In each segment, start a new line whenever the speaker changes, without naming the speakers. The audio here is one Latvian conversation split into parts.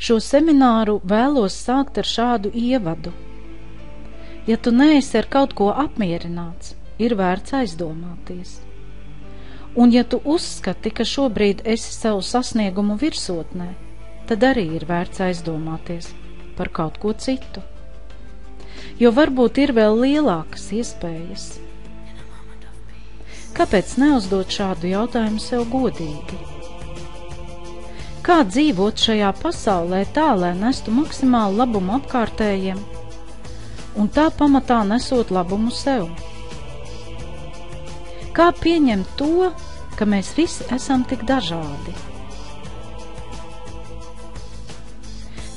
Šo semināru vēlos sākt ar šādu ievadu. Ja tu neesi ar kaut ko apmierināts, ir vērts aizdomāties. Un ja tu uzskati, ka šobrīd esi savu sasniegumu virsotnē, tad arī ir vērts aizdomāties par kaut ko citu. Jo varbūt ir vēl lielākas iespējas. Kāpēc neuzdot šādu jautājumu sev godīgi? Kā dzīvot šajā pasaulē tā, lai nestu maksimālu labumu apkārtējiem, un tā pamatā nesot labumu sev? Kā pieņemt to, ka mēs visi esam tik dažādi?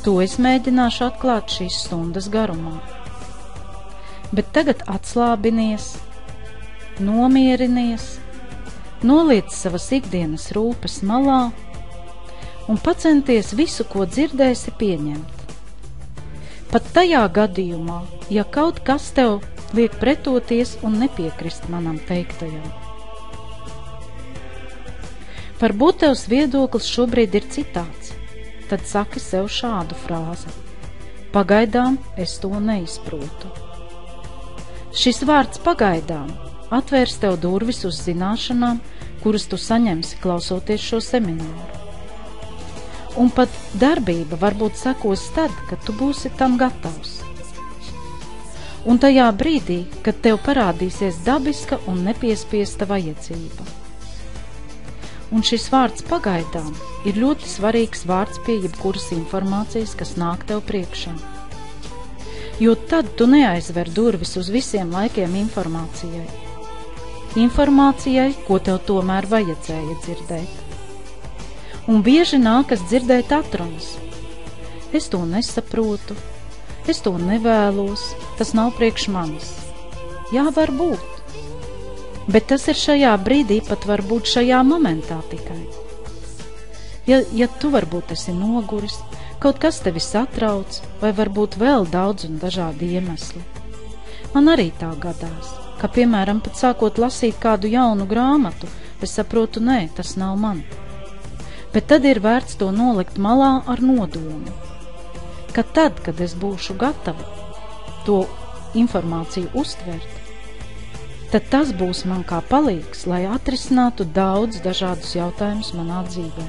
To es mēģināšu atklāt šīs stundas garumā. Bet tagad atslābinies, nomierinies, noliec savas ikdienas rūpes malā un pacenties visu, ko dzirdēsi, pieņemt. Pat tajā gadījumā, ja kaut kas tev liek pretoties un nepiekrist manam teiktajam. Varbūt tevs viedoklis šobrīd ir citāds, tad saki sev šādu frāzi: pagaidām es to neizprotu. Šis vārds pagaidām atvērs tev durvis uz zināšanām, kuras tu saņemsi klausoties šo semināru. Un pat darbība varbūt sekos tad, kad tu būsi tam gatavs. Un tajā brīdī, kad tev parādīsies dabiska un nepiespiesta vajadzība. Un šis vārds pagaidām ir ļoti svarīgs vārds pie jebkuras informācijas, kas nāk tev priekšā. Jo tad tu neaizver durvis uz visiem laikiem informācijai. Informācijai, ko tev tomēr vajadzēja dzirdēt. Un bieži nākas dzirdēt atrunas. Es to nesaprotu, es to nevēlos, tas nav priekš manis. Jā, varbūt. Bet tas ir šajā brīdī, pat varbūt šajā momentā tikai. Ja tu varbūt esi noguris, kaut kas tevi satrauc, vai varbūt vēl daudz un dažādi iemesli. Man arī tā gadās, ka, piemēram, pat sākot lasīt kādu jaunu grāmatu, es saprotu, nē, tas nav man. Bet tad ir vērts to nolikt malā ar nodomu, ka tad, kad es būšu gatava to informāciju uztvert, tad tas būs man kā palīgs, lai atrisinātu daudz dažādus jautājumus manā dzīvē.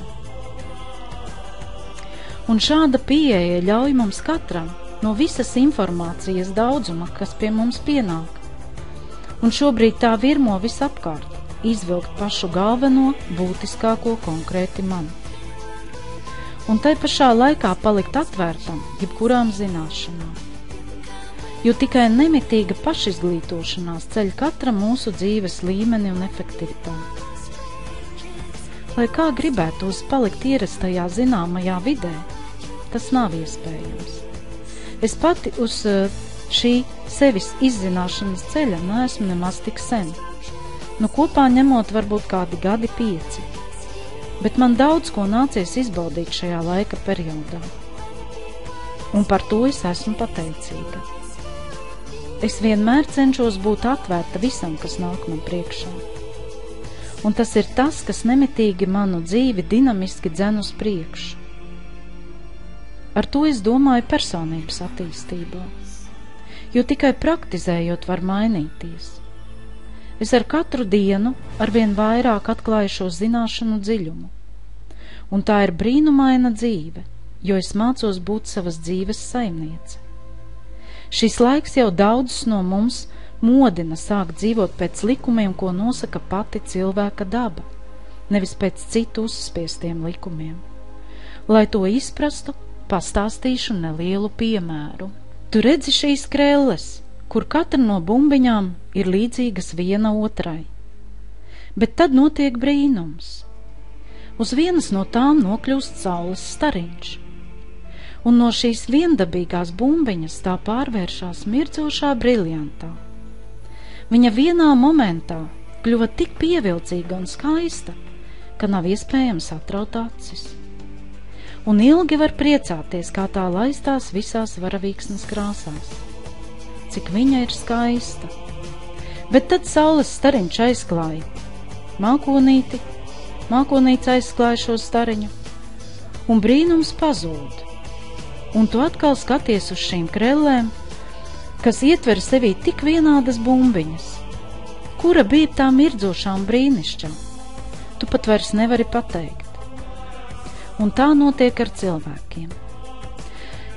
Un šāda pieeja ļauj mums katram no visas informācijas daudzuma, kas pie mums pienāk, un šobrīd tā virmo visapkārt, izvilkt pašu galveno, būtiskāko konkrēti man. Un tai pašā laikā palikt atvērtam jebkurām zināšanām. Jo tikai nemitīga pašizglītošanās ceļ katra mūsu dzīves līmeni un efektivitāti. Lai kā gribētos palikt ierastajā zināmajā vidē, tas nav iespējams. Es pati uz šī sevis izzināšanas ceļa neesmu nemaz tik sen. Nu kopā ņemot varbūt kādi gadi 5. Bet man daudz ko nācies izbaudīt šajā laika periodā. Un par to es esmu pateicīga. Es vienmēr cenšos būt atvērta visam, kas nāk man priekšā. Un tas ir tas, kas nemitīgi manu dzīvi dinamiski dzen uz priekšu. Ar to es domāju personības attīstībā, jo tikai praktizējot var mainīties. Es ar katru dienu arvien vairāk atklāju šo zināšanu dziļumu, un tā ir brīnumaina dzīve, jo es mācos būt savas dzīves saimniece. Šis laiks jau daudzus no mums modina sākt dzīvot pēc likumiem, ko nosaka pati cilvēka daba, nevis pēc citu uzspiestiem likumiem. Lai to izprastu, pastāstīšu nelielu piemēru. Tu redzi šīs krelles, kur katra no bumbiņām ir līdzīgas viena otrai. Bet tad notiek brīnums. Uz vienas no tām nokļūst saules stariņš, un no šīs viendabīgās bumbiņas tā pārvēršās mirdzošā briljantā. Viņa vienā momentā kļuva tik pievilcīga un skaista, ka nav iespējams atraut acis. Un ilgi var priecāties, kā tā laistās visās varavīksnes krāsās. Cik viņa ir skaista. Bet tad saules stariņš aizklāja mākonīti, mākonīts aizklāja šo stariņu, un brīnums pazūd, un tu atkal skaties uz šīm krellēm, kas ietver sevī tik vienādas bumbiņas. Kura bija tā mirdzošā un brīnišķā? Tu pat vairs nevari pateikt. Un tā notiek ar cilvēkiem.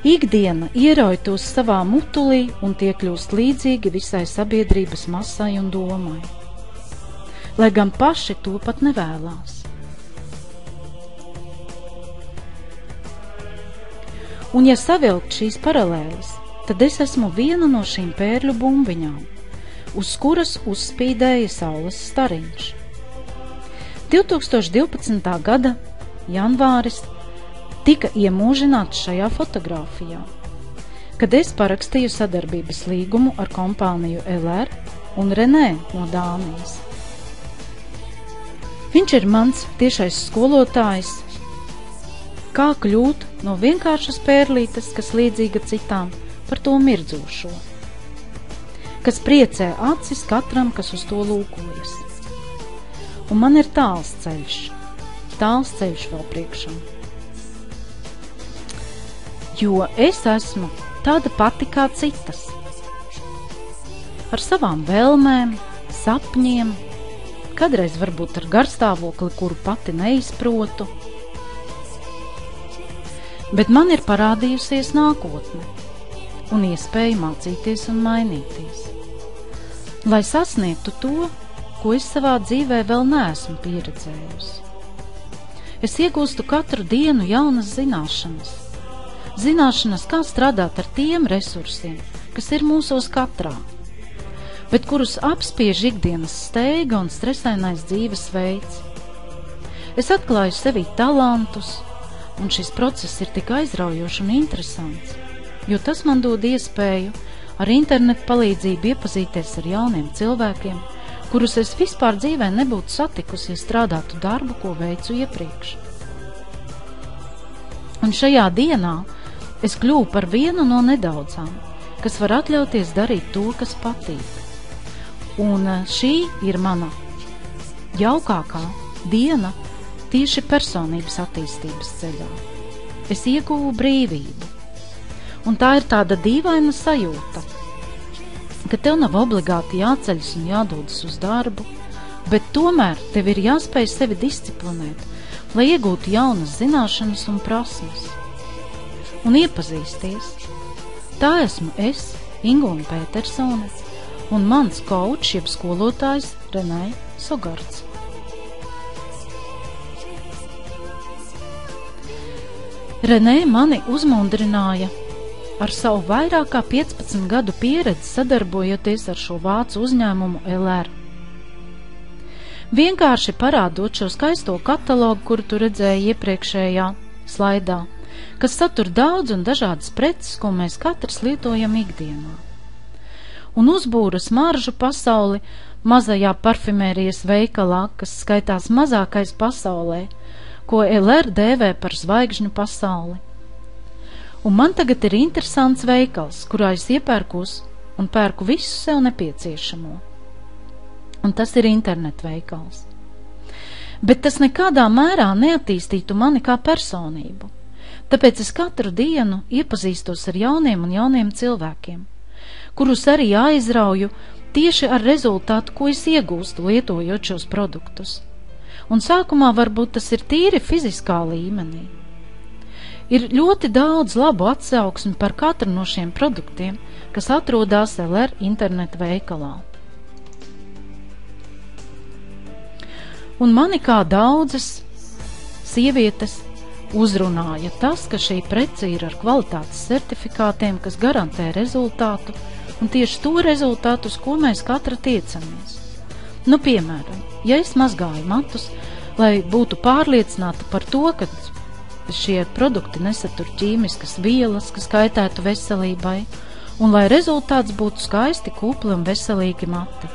Ikdiena ierauj tos savā mutulī un tie kļūst līdzīgi visai sabiedrības masai un domai, lai gan paši to pat nevēlās. Un ja savilkt šīs paralēles, tad es esmu viena no šīm pērļu bumbiņām, uz kuras uzspīdēja saules stariņš. 2012. gada janvāris tika iemūžināts šajā fotogrāfijā, kad es parakstīju sadarbības līgumu ar kompāniju LR un Renē no Dānijas. Viņš ir mans tiešais skolotājs, kā kļūt no vienkāršas pērlītes, kas līdzīga citām, par to mirdzošo, kas priecē acis katram, kas uz to lūkojas. Un man ir tāls ceļš vēl priekšā. Jo es esmu tāda pati kā citas, ar savām vēlmēm, sapņiem, kādreiz varbūt ar garstāvokli, kuru pati neizprotu. Bet man ir parādījusies nākotne un iespēja mācīties un mainīties, lai sasniegtu to, ko es savā dzīvē vēl neesmu pieredzējusi. Es iegūstu katru dienu jaunas zināšanas, kā strādāt ar tiem resursiem, kas ir mūsos katrā, bet kurus apspiež ikdienas steiga un stresainais dzīves veids. Es atklāju sevī talantus, un šis process ir tik aizraujošs un interesants, jo tas man dod iespēju ar internetu palīdzību iepazīties ar jauniem cilvēkiem, kurus es vispār dzīvē nebūtu satikusi, ja strādātu darbu, ko veicu iepriekš. Un šajā dienā es kļuvu par vienu no nedaudzām, kas var atļauties darīt to, kas patīk. Un šī ir mana jaukākā diena tieši personības attīstības ceļā. Es ieguvu brīvību. Un tā ir tāda dīvaina sajūta, ka tev nav obligāti jāceļas un jādodas uz darbu, bet tomēr tev ir jāspēj sevi disciplinēt, lai iegūtu jaunas zināšanas un prasmes. Un iepazīsties. Tā esmu es, Ingūna Pētersone, un mans kaučs, jeb skolotājs Renē Sogards. Renē mani uzmundrināja ar savu vairāk kā 15 gadu pieredzi sadarbojoties ar šo vācu uzņēmumu LR. Vienkārši parādot šo skaisto katalogu, kuru tu redzēji iepriekšējā slaidā, kas satur daudz un dažādas preces, ko mēs katrs lietojam ikdienā. Un uzbūra smaržu pasauli mazajā parfimērijas veikalā, kas skaitās mazākais pasaulē, ko LR dēvē par zvaigžņu pasauli. Un man tagad ir interesants veikals, kurā es iepērkos un pērku visu sev nepieciešamo. Un tas ir internet veikals. Bet tas nekādā mērā neattīstītu mani kā personību. Tāpēc es katru dienu iepazīstos ar jauniem cilvēkiem, kurus arī aizrauju tieši ar rezultātu, ko es iegūstu lietojot šos produktus. Un sākumā varbūt tas ir tīri fiziskā līmenī. Ir ļoti daudz labu atsauksmi par katru no šiem produktiem, kas atrodas LR internetu veikalā. Un mani kā daudzas sievietes uzrunāja tas, ka šī prece ir ar kvalitātes certifikātiem, kas garantē rezultātu, un tieši to rezultātu, uz ko mēs katra tiecamies. Nu, piemēram, ja es mazgāju matus, lai būtu pārliecināta par to, ka šie produkti nesatur ķīmiskas vielas, kas kaitētu veselībai, un lai rezultāts būtu skaisti, kupli un veselīgi mati.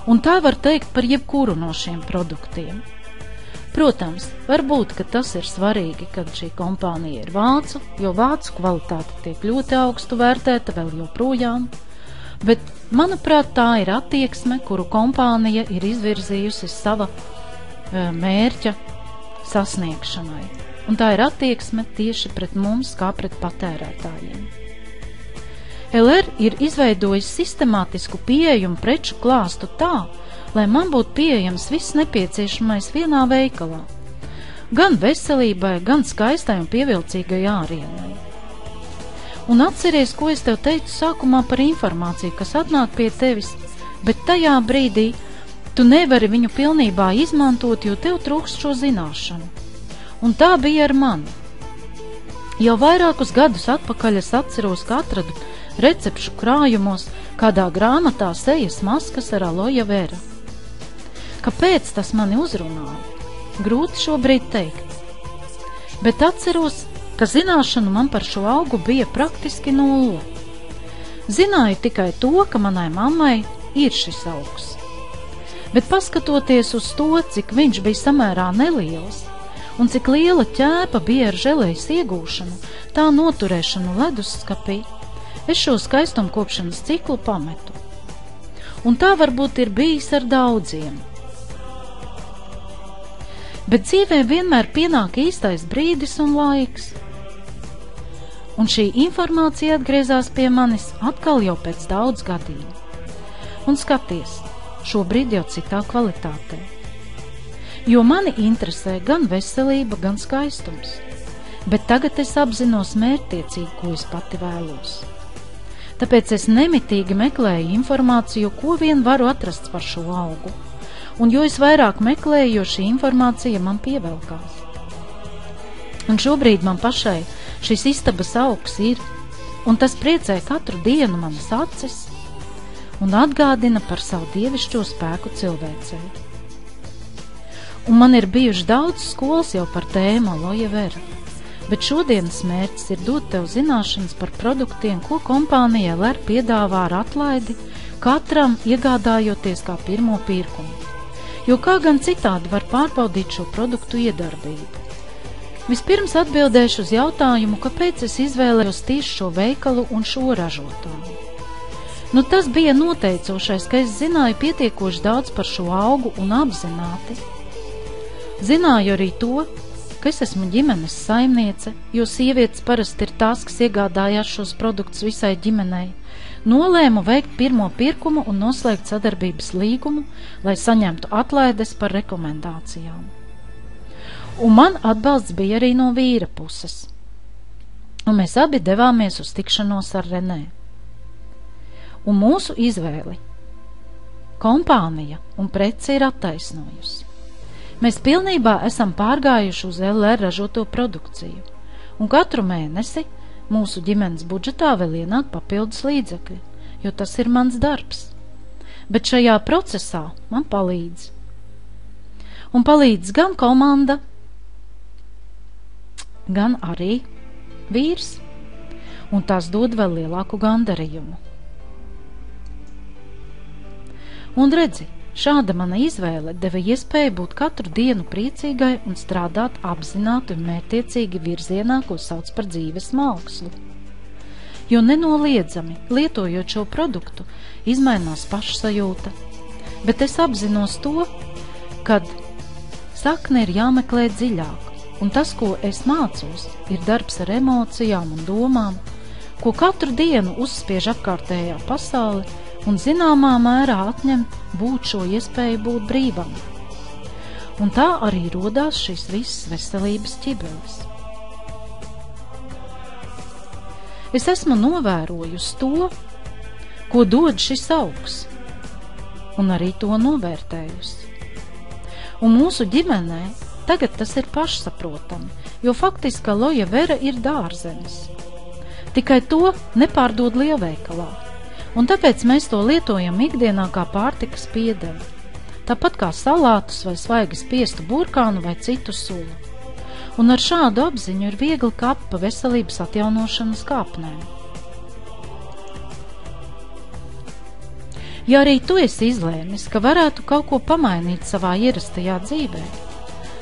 Un tā var teikt par jebkuru no šiem produktiem. Protams, varbūt, ka tas ir svarīgi, kad šī kompānija ir vācu, jo vācu kvalitāte tiek ļoti augstu vērtēta vēl joprojām, bet, manuprāt, tā ir attieksme, kuru kompānija ir izvirzījusi sava mērķa sasniegšanai. un tā ir attieksme tieši pret mums kā pret patērētājiem. LR ir izveidojis sistemātisku pieejumu preču klāstu tā, lai man būtu pieejams viss nepieciešamais vienā veikalā, gan veselībai, gan skaistai un pievilcīgai ārienai. Un atceries, ko es tev teicu sākumā par informāciju, kas atnāk pie tevis, bet tajā brīdī tu nevari viņu pilnībā izmantot, jo tev trūkst šo zināšanu. Un tā bija ar mani. Jau vairākus gadus atpakaļ es atceros, ka atradu recepšu krājumos kādā grāmatā sejas maskas ar aloja vera. Kāpēc tas mani uzrunāja? Grūti šobrīd teikt. Bet atceros, ka zināšanu man par šo augu bija praktiski nulle. Zināju tikai to, ka manai mammai ir šis augs. Bet paskatoties uz to, cik viņš bija samērā neliels un cik liela ķēpa bija ar želejas iegūšanu, tā noturēšanu ledusskapī, es šo skaistumkopšanas ciklu pametu. Un tā varbūt ir bijis ar daudziem. Bet dzīvē vienmēr pienāk īstais brīdis un laiks. Un šī informācija atgriezās pie manis atkal jau pēc daudz gadiem. Un skaties, šobrīd jau citā kvalitātē. Jo mani interesē gan veselība, gan skaistums. Bet tagad es apzinos mērķtiecīgi, ko es pati vēlos. Tāpēc es nemitīgi meklēju informāciju, ko vien varu atrast par šo augu. Un jo es vairāk meklēju, jo šī informācija man pievelkās. Un šobrīd man pašai šis istabas augs ir, un tas priecē katru dienu manas acis un atgādina par savu dievišķo spēku cilvēcei. Un man ir bijuši daudz skolas jau par tēmu aloja vera, bet šodienas mērķis ir dot tev zināšanas par produktiem, ko kompānija LR piedāvā ar atlaidi katram iegādājoties kā pirmo pirkumu. Jo kā gan citādi var pārbaudīt šo produktu iedarbību? Vispirms atbildēšu uz jautājumu, kāpēc es izvēlējos tieši šo veikalu un šo ražotāju. Nu, tas bija noteicošais, ka es zināju pietiekoši daudz par šo augu un apzināti. Zināju arī to, ka es esmu ģimenes saimniece, jo sievietes parasti ir tās, kas iegādājās šos produktus visai ģimenei. Nolēmu veikt pirmo pirkumu un noslēgt sadarbības līgumu, lai saņemtu atlaides par rekomendācijām. Un man atbalsts bija arī no vīra puses. Un mēs abi devāmies uz tikšanos ar Renē. Un mūsu izvēli kompānija un prece ir attaisnojusi. Mēs pilnībā esam pārgājuši uz LR ražoto produkciju, un katru mēnesi mūsu ģimenes budžetā vēl ienāk papildus līdzekļi, jo tas ir mans darbs. Bet šajā procesā man palīdz. Un palīdz gan komanda, gan arī vīrs, un tas dod vēl lielāku gandarījumu. Un redzi, šāda mana izvēle deva iespēju būt katru dienu priecīgai un strādāt apzināti un mērķtiecīgi virzienā, ko sauc par dzīves mākslu. Jo nenoliedzami, lietojot šo produktu, izmainās pašsajūta, bet es apzinos to, kad sakne ir jāmeklē dziļāk, un tas, ko es mācos, ir darbs ar emocijām un domām, ko katru dienu uzspiež apkārtējā pasaule, un zināmā mērā atņem būt šo iespēju būt brīvam. Un tā arī rodās šis viss veselības ķibelis. Es esmu novērojusi to, ko dod šis augs, un arī to novērtējusi. Un mūsu ģimenē tagad tas ir pašsaprotami, jo faktiski aloja vera ir dārzenis. Tikai to nepārdod lielveikalā. Un tāpēc mēs to lietojam ikdienā kā pārtikas piedevi, tāpat kā salātus vai svaigi spiestu burkānu vai citu sulu. Un ar šādu apziņu ir viegli kāpt pa veselības atjaunošanas kāpnēm. Ja arī tu esi izlēmis, ka varētu kaut ko pamainīt savā ierastajā dzīvē,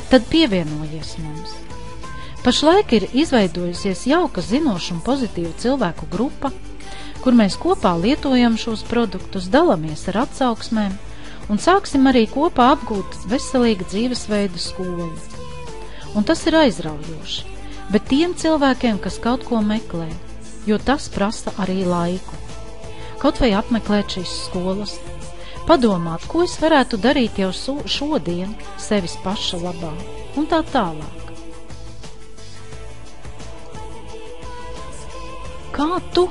tad pievienojies mums. Pašlaik ir izveidojusies jauka zinoša un pozitīva cilvēku grupa, kur mēs kopā lietojam šos produktus, dalamies ar atsauksmēm un sāksim arī kopā apgūt veselīga dzīvesveida skolu. un tas ir aizraujoši, bet tiem cilvēkiem, kas kaut ko meklē, jo tas prasa arī laiku. Kaut vai apmeklēt šīs skolas, padomāt, ko es varētu darīt jau šodien sevis paša labā, un tā tālāk. Kā tu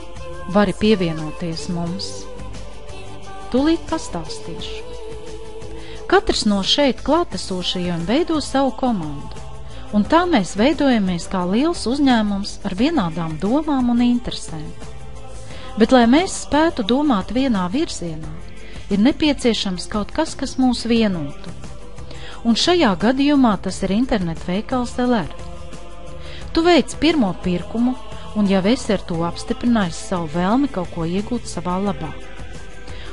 vari pievienoties mums? Tūlīt pastāstīšu. Katrs no šeit klātesošajiem veido savu komandu, un tā mēs veidojamies kā liels uzņēmums ar vienādām domām un interesēm. Bet, lai mēs spētu domāt vienā virzienā, ir nepieciešams kaut kas, kas mūs vienotu. Un šajā gadījumā tas ir internet veikals LR. Tu veic pirmo pirkumu, un jau esi ar to apstiprinājis savu vēlmi kaut ko iegūt savā labā.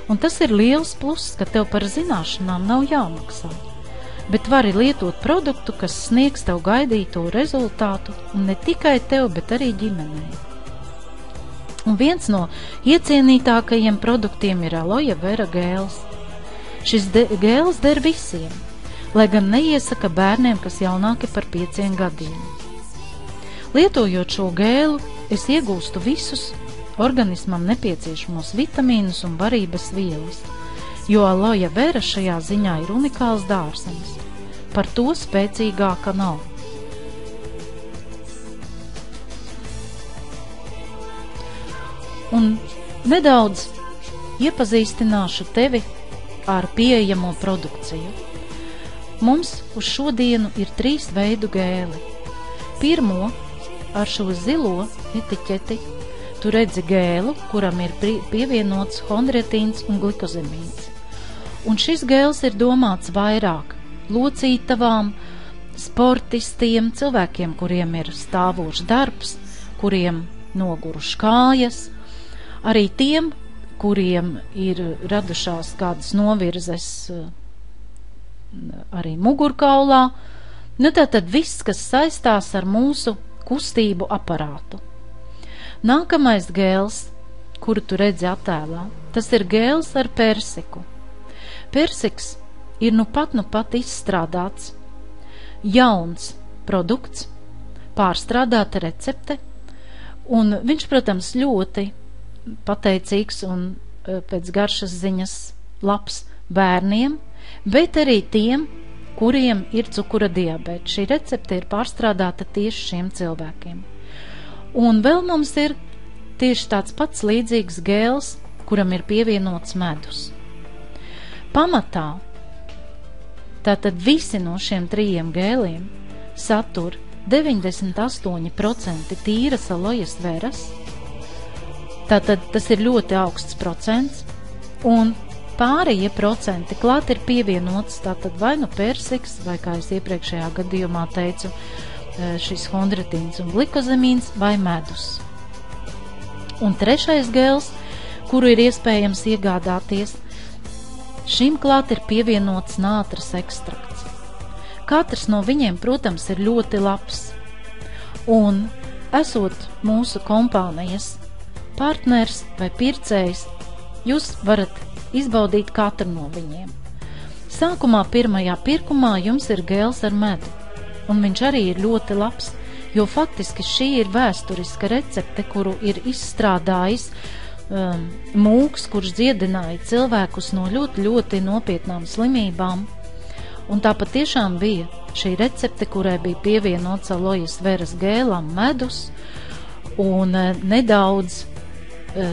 Un tas ir liels pluss, ka tev par zināšanām nav jāmaksā, bet vari lietot produktu, kas sniegs tev gaidīto rezultātu, un ne tikai tev, bet arī ģimenei. Un viens no iecienītākajiem produktiem ir aloja vera gēls. Šis gēls der visiem, lai gan neiesaka bērniem, kas jaunāki par 5 gadiem. Lietojot šo gēlu, es iegūstu visus organismam nepieciešamos vitamīnus un barības vielas, jo aloja vera šajā ziņā ir unikāls dārzenis. Par to spēcīgāka nav. Un nedaudz iepazīstināšu tevi ar pieejamo produkciju. Mums uz šodienu ir 3 veidu gēli. Pirmo ar šo zilo etiķeti tu redzi gēlu, kuram ir pievienots chondroitīns un glikozemīns. Un šis gēls ir domāts vairāk locītavām, sportistiem, cilvēkiem, kuriem ir stāvošs darbs, kuriem noguruši kājas, arī tiem, kuriem ir radušās kādas novirzes arī mugurkaulā. Nu tātad viss, kas saistās ar mūsu kustību aparātu. Nākamais gēls, kuru tu redzi attēlā, tas ir gēls ar persiku. Persiks ir nu pat izstrādāts jauns produkts, pārstrādāta recepte, un viņš, protams, ļoti pateicīgs un pēc garšas ziņas labs bērniem, bet arī tiem, kuriem ir cukura diabēts. Šī recepte ir pārstrādāta tieši šiem cilvēkiem. Un vēl mums ir tieši tāds pats līdzīgs gēls, kuram ir pievienots medus. Pamatā tātad visi no šiem 3 gēliem satur 98% tīras alojas veras. Tātad tas ir ļoti augsts procents, un pārējie procenti klāt ir pievienots tātad vai nu persiks, vai, kā es iepriekšējā gadījumā teicu, šis chondroitīns un glikozemīns vai medus. Un 3. gēls, kuru ir iespējams iegādāties, šim klāt ir pievienots nātras ekstrakts. Katrs no viņiem, protams, ir ļoti labs. Un, esot mūsu kompānijas partners vai pircējs, jūs varat izbaudīt katru no viņiem. Sākumā pirmajā pirkumā jums ir gēls ar medu, un viņš arī ir ļoti labs, jo faktiski šī ir vēsturiska recepte, kuru ir izstrādājis mūks, kurš dziedināja cilvēkus no ļoti nopietnām slimībām. Un tā patiešām bija šī recepte, kurai bija pievienots alojas veras gēlam medus un nedaudz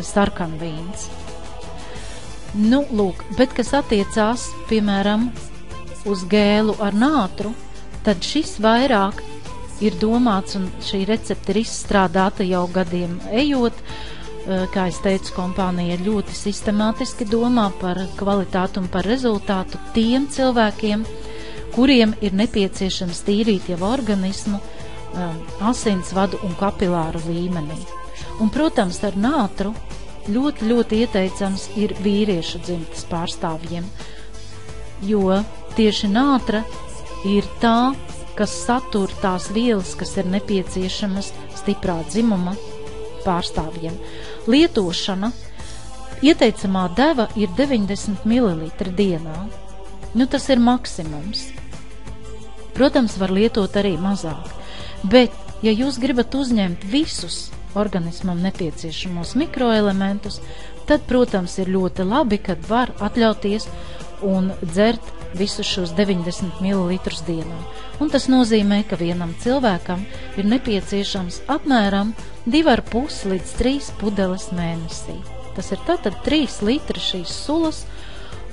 sarkanvīns. Nu, lūk, bet kas attiecās, piemēram, uz gēlu ar nātru, tad šis vairāk ir domāts, un šī recepte ir izstrādāta jau gadiem ejot. Kā es teicu, kompānija ļoti sistemātiski domā par kvalitātu un par rezultātu tiem cilvēkiem, kuriem ir nepieciešams tīrīt jau organismu, asinsvadu un kapilāru līmenī. Un, protams, ar nātru ļoti ieteicams ir vīriešu dzimtas pārstāvjiem, jo tieši nātra ir tā, kas satur tās vielas, kas ir nepieciešamas stiprā dzimuma pārstāvjiem. Lietošana ieteicamā deva ir 90 ml dienā. Nu, tas ir maksimums. Protams, var lietot arī mazāk, bet, ja jūs gribat uzņemt visus organismam nepieciešamos mikroelementus, tad, protams, ir ļoti labi, kad var atļauties un dzert visus šos 90 ml dienā. Un tas nozīmē, ka vienam cilvēkam ir nepieciešams apmēram 2,5 līdz 3 pudeles mēnesī. Tas ir tātad 3 litri šīs sulas,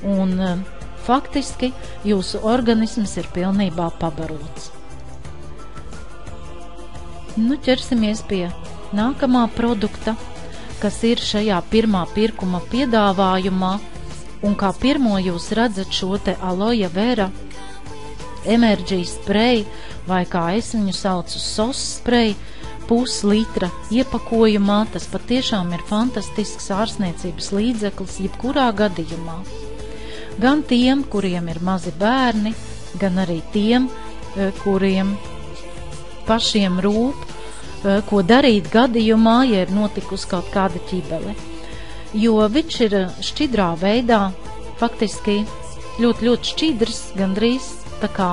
un faktiski jūsu organisms ir pilnībā pabarots. Nu, ķersimies pie nākamā produkta, kas ir šajā pirmā pirkuma piedāvājumā, un kā pirmo jūs redzat šo te aloe vera energy spray, vai kā es viņu saucu SOS spray, 0,5 litra iepakojumā. Tas patiešām ir fantastisks ārstniecības līdzeklis jebkurā gadījumā. Gan tiem, kuriem ir mazi bērni, gan arī tiem, kuriem pašiem rūp, ko darīt gadījumā, ja ir notikusi kaut kāda ķibele. Jo viņš ir šķidrā veidā, faktiski ļoti šķidrs, gandrīz tā kā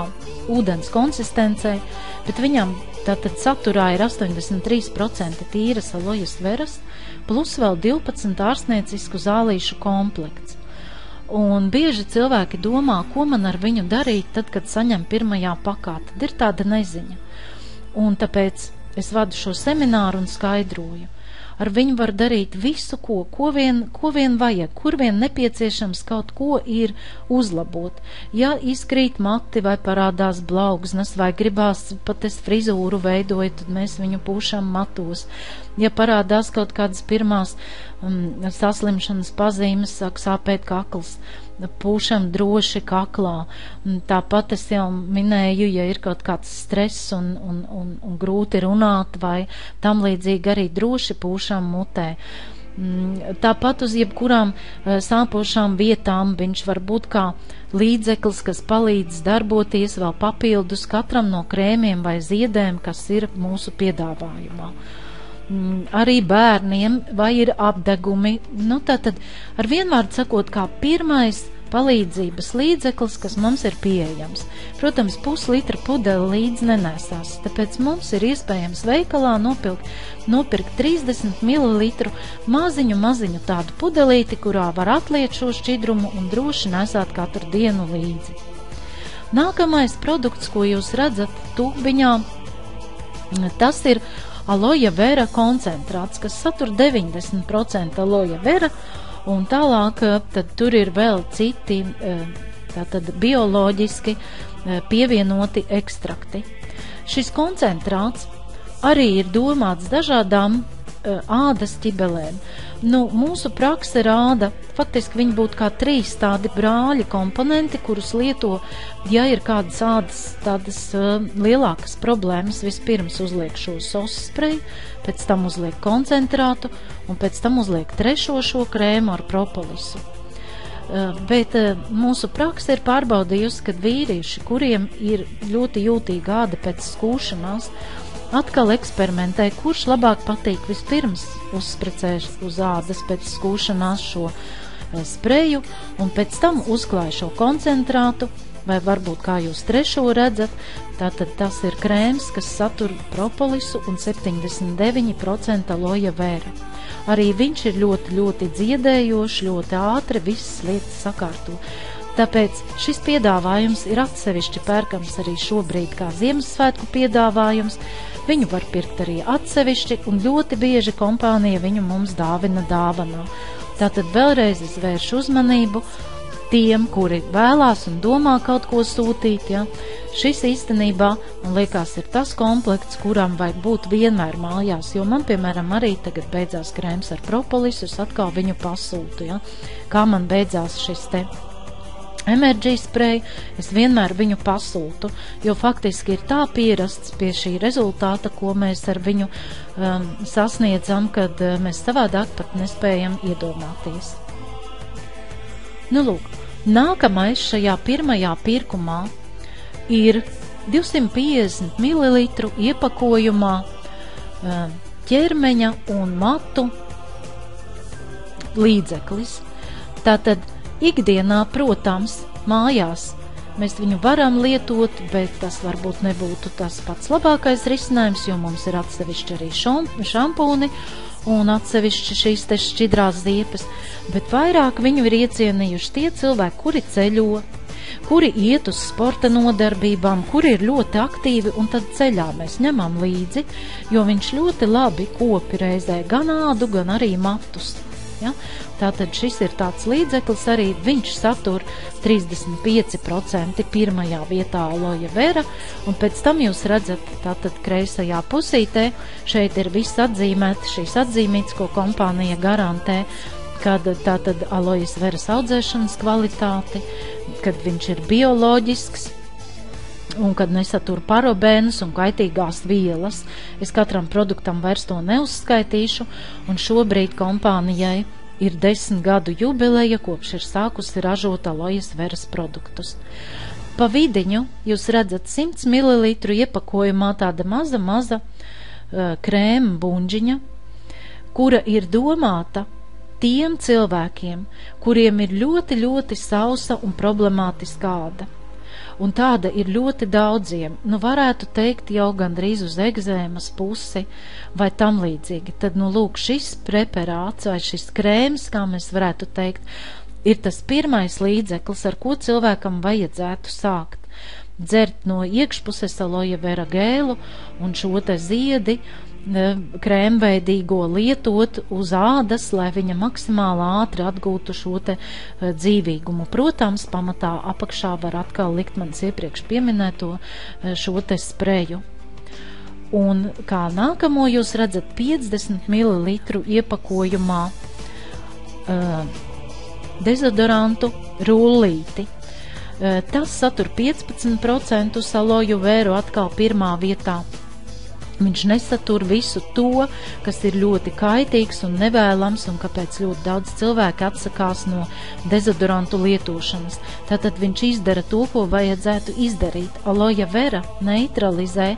ūdens konsistencei, bet viņam tātad saturā ir 83% tīras alojas veras, plus vēl 12 ārstniecisku zālīšu komplekts. Un bieži cilvēki domā, ko man ar viņu darīt, tad, kad saņem pirmajā pakā, tad ir tāda neziņa. Un tāpēc es vadu šo semināru un skaidroju. Ar viņu var darīt visu, ko vien vajag, kur vien nepieciešams kaut ko ir uzlabot. Ja izkrīt mati vai parādās blaugsnes, vai gribās pat es frizūru veidoju, tad mēs viņu pūšam matos. Ja parādās kaut kādas pirmās saslimšanas pazīmes, sāk sāpēt kakls, pūšam droši kaklā. Tāpat es jau minēju, ja ir kaut kāds stress un grūti runāt, vai tam līdzīgi arī droši pūšam mutē. Tāpat uz jebkurām sāpošām vietām viņš var būt kā līdzeklis, kas palīdz darboties vēl papildus katram no krēmiem vai ziedēm, kas ir mūsu piedāvājumā. Arī bērniem, vai ir apdegumi, tātad ar vienvārdu sakot, kā pirmais palīdzības līdzeklis, kas mums ir pieejams. Protams, 0,5 litra pudeli līdz nenēsās, tāpēc mums ir iespējams veikalā nopirkt 30 ml maziņu tādu pudelīti, kurā var atliet šo šķidrumu un droši nesāt katru dienu līdzi. Nākamais produkts, ko jūs redzat tūbiņā, tas ir aloe vera koncentrāts, kas satur 90% aloe vera, un tālāk tad tur ir vēl citi tātad bioloģiski pievienoti ekstrakti. Šis koncentrāts arī ir domāts dažādām ādas ķibelēm. Mūsu prakse rāda, faktiski viņi būtu kā 3 tādi brāļi komponenti, kurus lieto, ja ir kādas ādas tādas lielākas problēmas, vispirms uzliek šo SOS spreju, pēc tam uzliek koncentrātu un pēc tam uzliek trešo šo krēmu ar propolisu. Bet mūsu prakse ir pārbaudījusi, ka vīrieši, kuriem ir ļoti jūtīga āda pēc skūšanās, atkal eksperimentē, kurš labāk patīk vispirms uzsprecēs uz ādas pēc skūšanās šo spreju un pēc tam uzklāj šo koncentrātu, vai varbūt kā jūs trešo redzat, tātad tas ir krēms, kas satur propolisu un 79% aloe vera. Arī viņš ir ļoti dziedējošs, ļoti ātri visas lietas sakārto. Tāpēc šis piedāvājums ir atsevišķi pērkams arī šobrīd kā Ziemassvētku piedāvājums. Viņu var pirkt arī atsevišķi, un ļoti bieži kompānija viņu mums dāvina dāvanā. Tātad vēlreiz es vēršu uzmanību tiem, kuri vēlās un domā kaut ko sūtīt. Ja? Šis īstenībā, man liekas, ir tas komplekts, kuram vajag būt vienmēr mājās, jo man, piemēram, arī tagad beidzās krēms ar propolisu, es atkal viņu pasūtu. Ja? Kā man beidzās šis te energy spray, es vienmēr viņu pasūtu, jo faktiski ir tā pierasts pie šī rezultāta, ko mēs ar viņu sasniedzam, kad mēs savādāk pat nespējam iedomāties. Lūk, nākamais šajā pirmajā pirkumā ir 250 ml iepakojumā ķermeņa un matu līdzeklis. Tātad ikdienā, protams, mājās mēs viņu varam lietot, bet tas varbūt nebūtu tas pats labākais risinājums, jo mums ir atsevišķi arī šampūni un atsevišķi šīs te šķidrās ziepes, bet vairāk viņu ir iecienījuši tie cilvēki, kuri ceļo, kuri iet uz sporta nodarbībām, kuri ir ļoti aktīvi, un tad ceļā mēs ņemam līdzi, jo viņš ļoti labi kopi reizē gan ādu, gan arī matus. Ja? Tātad šis ir tāds līdzeklis, arī viņš satur 35% pirmajā vietā aloja vera, un pēc tam jūs redzat, tātad kreisajā pusītē, šeit ir viss atzīmēts, šīs atzīmīts, ko kompānija garantē, kad tātad alojas veras audzēšanas kvalitāti, kad viņš ir bioloģisks, un kad nesatur parabēnus un kaitīgās vielas. Es katram produktam vairs to neuzskaitīšu, un šobrīd kompānijai ir 10 gadu jubileja, kopš ir sākusi ražot alojas veras produktus. Pa vidiņu jūs redzat 100 ml iepakojumā tāda maza krēma buņģiņa, kura ir domāta tiem cilvēkiem, kuriem ir ļoti sausa un problemātiska āda. Un tāda ir ļoti daudziem, varētu teikt jau gandrīz uz egzēmas pusi vai tam līdzīgi. Tad, lūk, šis preparāts vai šis krēms, kā mēs varētu teikt, ir tas pirmais līdzeklis, ar ko cilvēkam vajadzētu sākt. Dzert no iekšpuses aloja vera gēlu un šo te ziedi, krēmveidīgo lietot uz ādas, lai viņa maksimāli ātri atgūtu šo te dzīvīgumu. Protams, pamatā apakšā var atkal likt manis iepriekš pieminēto šo te spreju. Un kā nākamo jūs redzat 50 ml iepakojumā dezodorantu rullīti. Tas satur 15% aloju vēru atkal pirmā vietā. Viņš nesatur visu to, kas ir ļoti kaitīgs un nevēlams, un kāpēc ļoti daudz cilvēki atsakās no dezodorantu lietošanas. Tātad viņš izdara to, ko vajadzētu izdarīt. Aloja vera neutralizē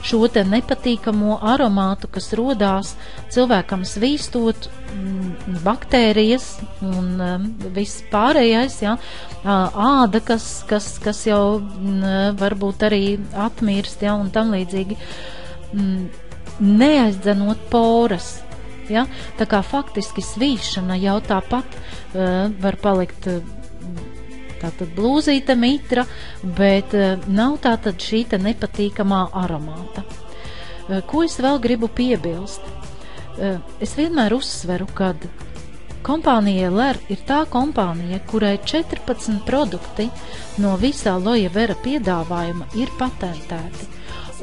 šo te nepatīkamo aromātu, kas rodās cilvēkam svīstot baktērijas un viss pārējais, ja, āda, kas jau varbūt arī atmirst, ja, un tam līdzīgi. Neaizdzenot poras, ja? Tā kā faktiski svīšana jau tāpat var palikt tātad blūzīta mitra, bet nav tātad šī te nepatīkamā aromāta. Ko es vēl gribu piebilst? Es vienmēr uzsveru, kad kompānija LR ir tā kompānija, kurai 14 produkti no visā aloja vera piedāvājuma ir patentēti.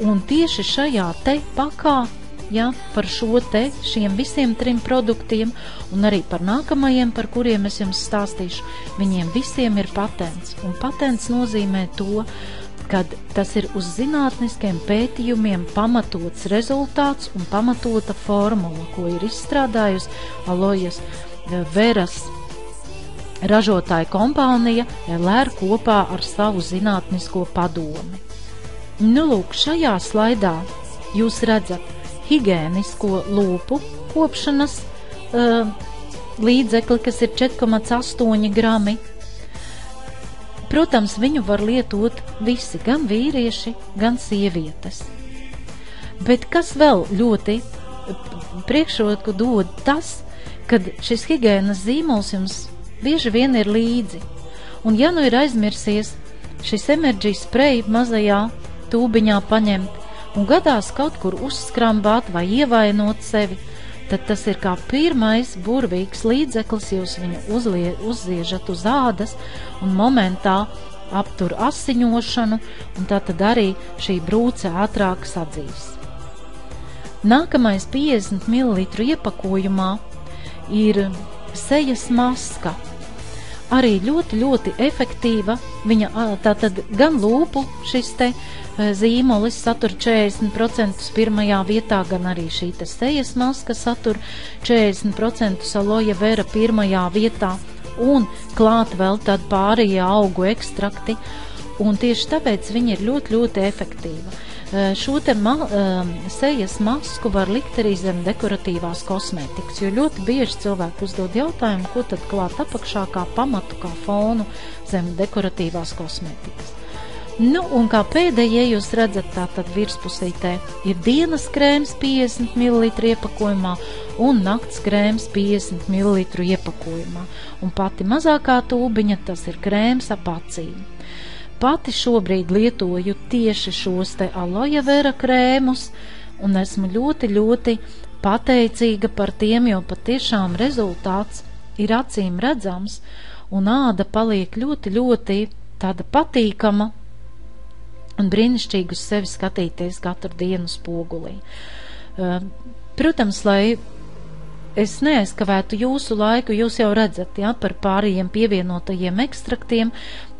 Un tieši šajā te pakā, ja, par šiem visiem 3 produktiem un arī par nākamajiem, par kuriem es jums stāstīšu, viņiem visiem ir patents. Un patents nozīmē to, kad tas ir uz zinātniskiem pētījumiem pamatots rezultāts un pamatota formula, ko ir izstrādājusi alojas veras ražotāja kompānija LR kopā ar savu zinātnisko padomi. Lūk, šajā slaidā jūs redzat higēnisko lūpu kopšanas līdzekli, kas ir 4,8 grami. Protams, viņu var lietot visi, gan vīrieši, gan sievietes. Bet kas vēl ļoti priekšroku dod tas, kad šis higēnas zīmols jums bieži vien ir līdzi. Un ja ir aizmirsies šis energy spray mazajā tūbiņā paņemt un gadās kaut kur uzskrambāt vai ievainot sevi, tad tas ir kā pirmais burvīgs līdzeklis, jūs viņu uzziežat uz ādas un momentā aptur asiņošanu, un tātad arī šī brūce ātrāk sadzīs. Nākamais 50 ml iepakojumā ir sejas maska. Arī ļoti efektīva. Viņa tātad gan lūpu šis te zīmolis satur 40% pirmajā vietā, gan arī šī te sejas maska satur 40% aloja vera pirmajā vietā, un klāt vēl tad pārējie augu ekstrakti, un tieši tāpēc viņa ir ļoti efektīva. Šo te sejas masku var likt arī zem dekoratīvās kosmētikas, jo ļoti bieži cilvēki uzdod jautājumu, ko tad klāt apakšā kā pamatu, kā fonu zem dekoratīvās kosmētikas. Nu, un kā pēdējie jūs redzat, tātad virspusītē ir dienas krēms 50 ml iepakojumā un nakts krēms 50 ml iepakojumā. Un pati mazākā tūbiņa, tas ir krēms ap acīm. Pati šobrīd lietoju tieši šos te aloe vera krēmus, un esmu ļoti pateicīga par tiem, jo patiešām rezultāts ir acīm redzams, un āda paliek ļoti tāda patīkama un brīnišķīgi uz sevi skatīties katru dienu spogulī. Protams, lai es neaizkavētu jūsu laiku, jūs jau redzat, par pārējiem pievienotajiem ekstraktiem,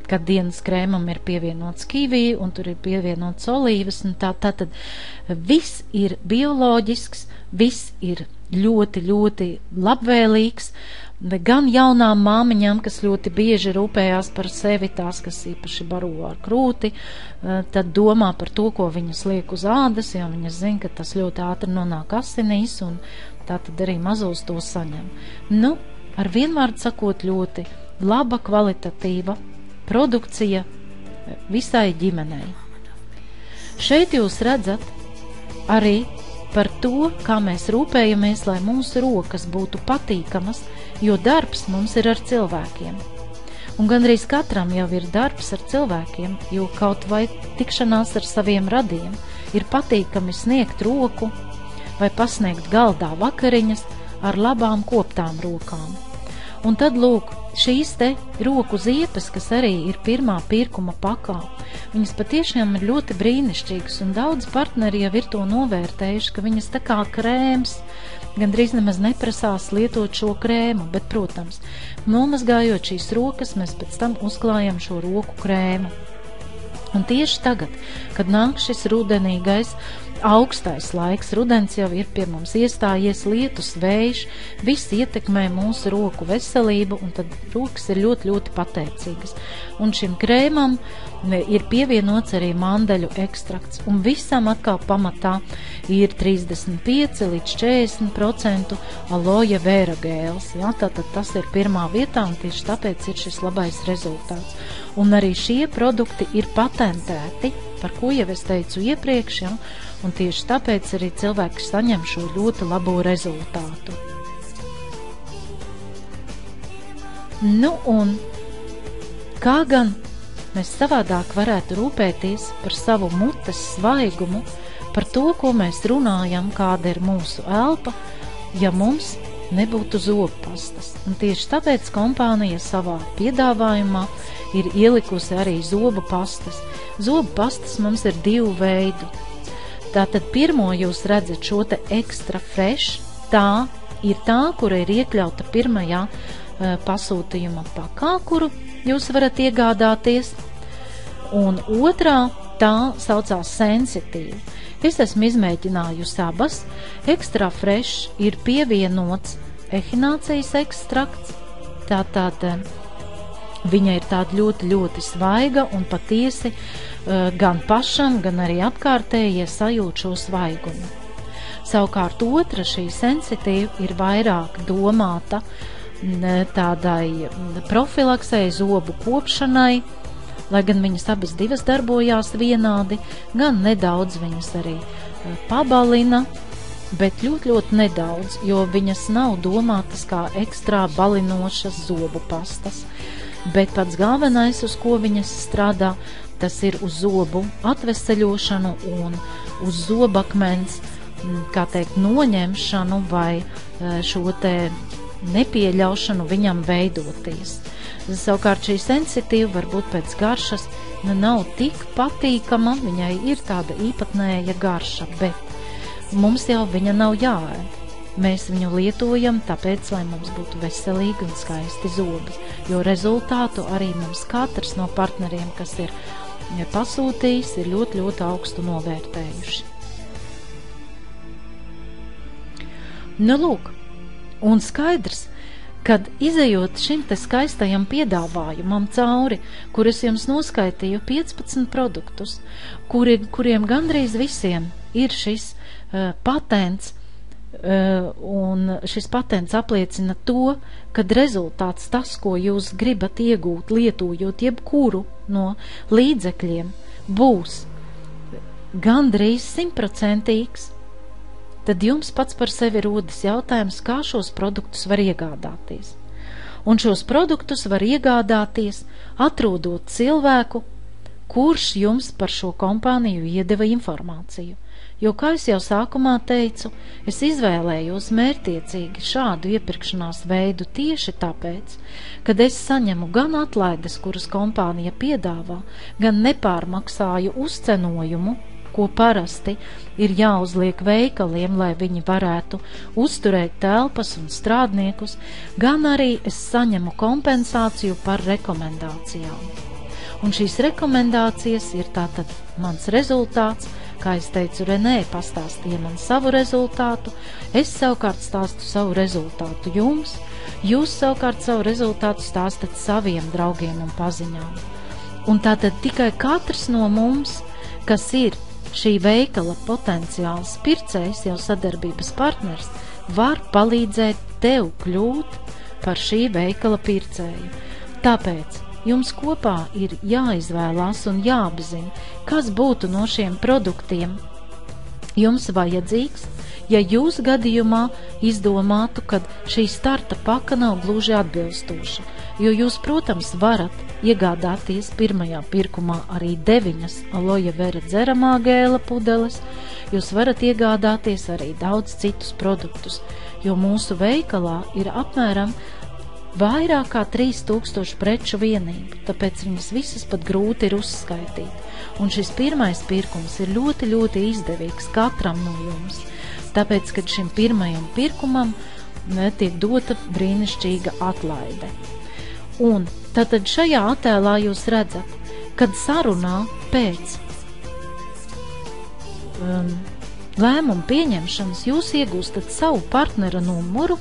kad dienas krēmam ir pievienots kivī un tur ir pievienots olīvas, un tātad viss ir bioloģisks, viss ir ļoti labvēlīgs, gan jaunām māmiņām, kas ļoti bieži rūpējās par sevi, tās, kas īpaši baro ar krūti, tad domā par to, ko viņas liek uz ādas, jo viņas zina, ka tas ļoti ātri nonāk asinīs, un tā tad arī mazos to saņem. Nu, ar vienvārdu sakot, ļoti laba, kvalitatīva produkcija visai ģimenei. Šeit jūs redzat arī par to, kā mēs rūpējamies, lai mūsu rokas būtu patīkamas, jo darbs mums ir ar cilvēkiem. Un gandrīz katram jau ir darbs ar cilvēkiem, jo kaut vai tikšanās ar saviem radiem ir patīkami sniegt roku vai pasniegt galdā vakariņas ar labām koptām rokām. Un tad, lūk, šīs te roku ziepes, kas arī ir pirmā pirkuma pakā, viņas patiešām ir ļoti brīnišķīgas, un daudz partneri jau ir to novērtējuši, ka viņas tā kā krēms, gandrīz nemaz neprasās lietot šo krēmu, bet, protams, nomazgājot šīs rokas, mēs pēc tam uzklājam šo roku krēmu. Un tieši tagad, kad nāk šis rudenīgais augstais laiks, rudens jau ir pie mums iestājies, lietus, vējš, viss ietekmē mūsu roku veselību, un tad rokas ir ļoti pateicīgas. Un šim krēmam ir pievienots arī mandeļu ekstrakts, un visam atkal pamatā ir 35 līdz 40% aloe vera gēls. Tātad tas ir pirmā vietā, un tieši tāpēc ir šis labais rezultāts. Un arī šie produkti ir patentēti, par ko jau es teicu iepriekš, un tieši tāpēc arī cilvēki saņem šo ļoti labo rezultātu. Nu, un kā gan mēs savādāk varētu rūpēties par savu mutes svaigumu, par to, ko mēs runājam, kāda ir mūsu elpa, ja mums nebūtu zobpastas. Un tieši tāpēc kompānija savā piedāvājumā ir ielikusi arī zobu pastas. Zobu pastas mums ir 2 veidu. Tātad pirmo jūs redzat šo te extra fresh, tā ir tā, kura ir iekļauta pirmajā pasūtījuma pakā, kuru jūs varat iegādāties, un otrā tā saucās sensitīva. Es esmu izmēģinājusi abas. Extra fresh ir pievienots ehinācijas ekstrakts, tātad viņa ir tāda ļoti svaiga, un patiesi gan pašam, gan arī apkārtējie sajūt šo svaigumu. Savukārt otra, šī sensitīva, ir vairāk domāta tādai profilaksei, zobu kopšanai, lai gan viņas abas divas darbojās vienādi, gan nedaudz viņas arī pabalina, bet ļoti nedaudz, jo viņas nav domātas kā ekstrā balinošas zobu pastas. Bet pats galvenais, uz ko viņas strādā, tas ir uz zobu atveseļošanu un uz zobakmens, kā teikt, noņemšanu vai šo te nepieļaušanu viņam veidoties. Savukārt šī sensitīva varbūt pēc garšas nav tik patīkama, viņai ir tāda īpatnēja garša, bet mums jau viņa nav jāēd. Mēs viņu lietojam tāpēc, lai mums būtu veselīgi un skaisti zobi, jo rezultātu arī mums katrs no partneriem, kas ir pasūtījis, ir ļoti augstu novērtējuši. Nu, lūk, un skaidrs, kad izejot šim te skaistajam piedāvājumam cauri, kur es jums noskaitīju 15 produktus, kuriem gandrīz visiem ir šis patents, un šis patents apliecina to, kad rezultāts tas, ko jūs gribat iegūt, lietojot jebkuru no līdzekļiem, būs gandrīz 100%, tad jums pats par sevi rodas jautājums, kā šos produktus var iegādāties. Un šos produktus var iegādāties, atrodot cilvēku, kurš jums par šo kompāniju iedeva informāciju. Jo, kā es jau sākumā teicu, es izvēlējos mērķtiecīgi šādu iepirkšanās veidu tieši tāpēc, kad es saņemu gan atlaides, kuras kompānija piedāvā, gan nepārmaksāju uzcenojumu, ko parasti ir jāuzliek veikaliem, lai viņi varētu uzturēt telpas un strādniekus, gan arī es saņemu kompensāciju par rekomendācijām. Un šīs rekomendācijas ir tātad mans rezultāts, kā es teicu, Renē pastāstīja man savu rezultātu, es savukārt stāstu savu rezultātu jums, jūs savukārt savu rezultātu stāstat saviem draugiem un paziņām. Un tātad tikai katrs no mums, kas ir šī veikala potenciāls pircējs, jau sadarbības partners, var palīdzēt tev kļūt par šī veikala pircēju. Tāpēc jums kopā ir jāizvēlās un jāapzina, kas būtu no šiem produktiem jums vajadzīgs, ja jūs gadījumā izdomātu, ka šī starta paka nav gluži atbilstoša, jo jūs, protams, varat iegādāties pirmajā pirkumā arī 9 aloja vera dzeramā gēla pudeles, jūs varat iegādāties arī daudz citus produktus, jo mūsu veikalā ir apmēram vairāk kā 3000 preču vienību, tāpēc viņas visas pat grūti ir uzskaitīt. Un šis pirmais pirkums ir ļoti, ļoti izdevīgs katram no jums, tāpēc, kad šim pirmajam pirkumam tiek dota brīnišķīga atlaide. Un tātad šajā attēlā jūs redzat, kad sarunā pēc lēmumu pieņemšanas jūs iegūstat savu partnera numuru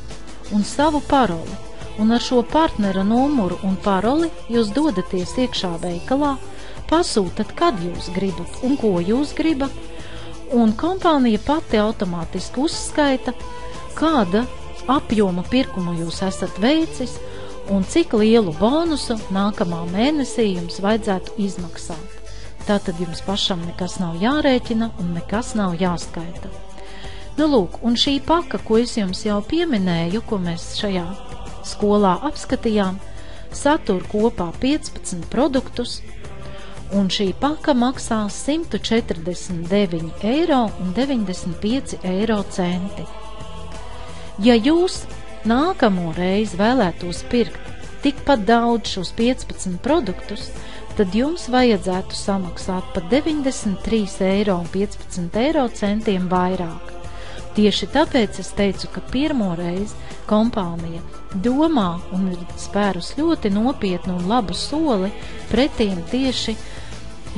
un savu paroli. Un ar šo partnera numuru un paroli jūs dodaties iekšā veikalā, pasūtat, kad jūs gribat un ko jūs gribat, un kompānija pati automātiski uzskaita, kāda apjoma pirkumu jūs esat veicis un cik lielu bonusu nākamā mēnesī jums vajadzētu izmaksāt. Tātad jums pašam nekas nav jārēķina un nekas nav jāskaita. Nu lūk, un šī paka, ko es jums jau pieminēju, ko mēs šajā skolā apskatījām, satur kopā 15 produktus, un šī paka maksā 149,95 €. Ja jūs nākamo reizi vēlētos pirkt tikpat daudz šos 15 produktus, tad jums vajadzētu samaksāt pat 93,15 € vairāk. Tieši tāpēc es teicu, ka pirmo reizi kompānija domā un ir spērus ļoti nopietnu un labu soli pretīm tieši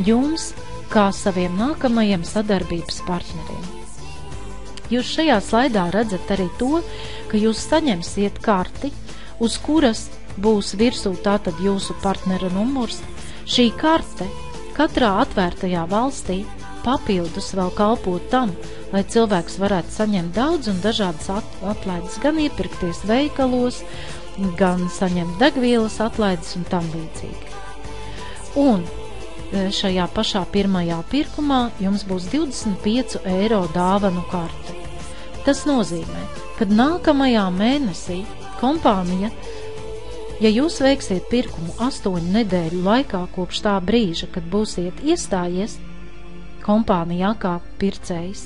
jums, kā saviem nākamajiem sadarbības partneriem. Jūs šajā slaidā redzat arī to, ka jūs saņemsiet karti, uz kuras būs virsū tātad jūsu partnera numurs. Šī karte katrā atvērtajā valstī papildus vēl kalpot tam, lai cilvēks varētu saņemt daudz un dažādas atlaides, gan iepirkties veikalos, gan saņemt degvielas atlaides un tam līdzīgi. Un šajā pašā pirmajā pirkumā jums būs 25 € dāvanu karte. Tas nozīmē, ka nākamajā mēnesī kompānija, ja jūs veiksiet pirkumu 8 nedēļu laikā kopš tā brīža, kad būsiet iestājies kompānijā kā pircējs,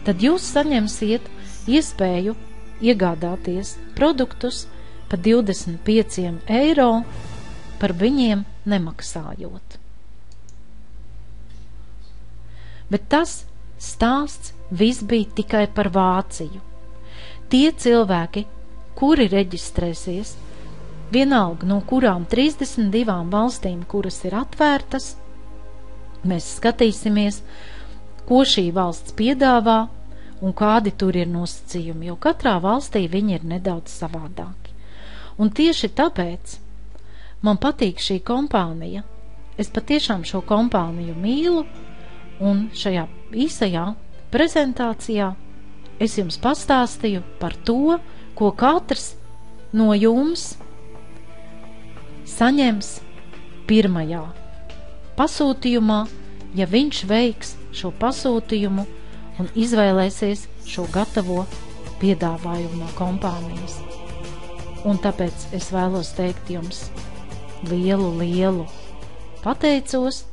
tad jūs saņemsiet iespēju iegādāties produktus par 25 € par viņiem nemaksājot. Bet tas stāsts viss bija tikai par Vāciju. Tie cilvēki, kuri reģistrēsies, vienalga no kurām 32 valstīm, kuras ir atvērtas, mēs skatīsimies, ko šī valsts piedāvā un kādi tur ir nosacījumi, jo katrā valstī viņi ir nedaudz savādāki. Un tieši tāpēc man patīk šī kompānija. Es patiešām šo kompāniju mīlu, un šajā īsajā prezentācijā es jums pastāstīju par to, ko katrs no jums saņems pirmajā pasūtījumā, ja viņš veiks šo pasūtījumu un izvēlēsies šo gatavo piedāvājumu no kompānijas. Un tāpēc es vēlos teikt jums lielu pateicos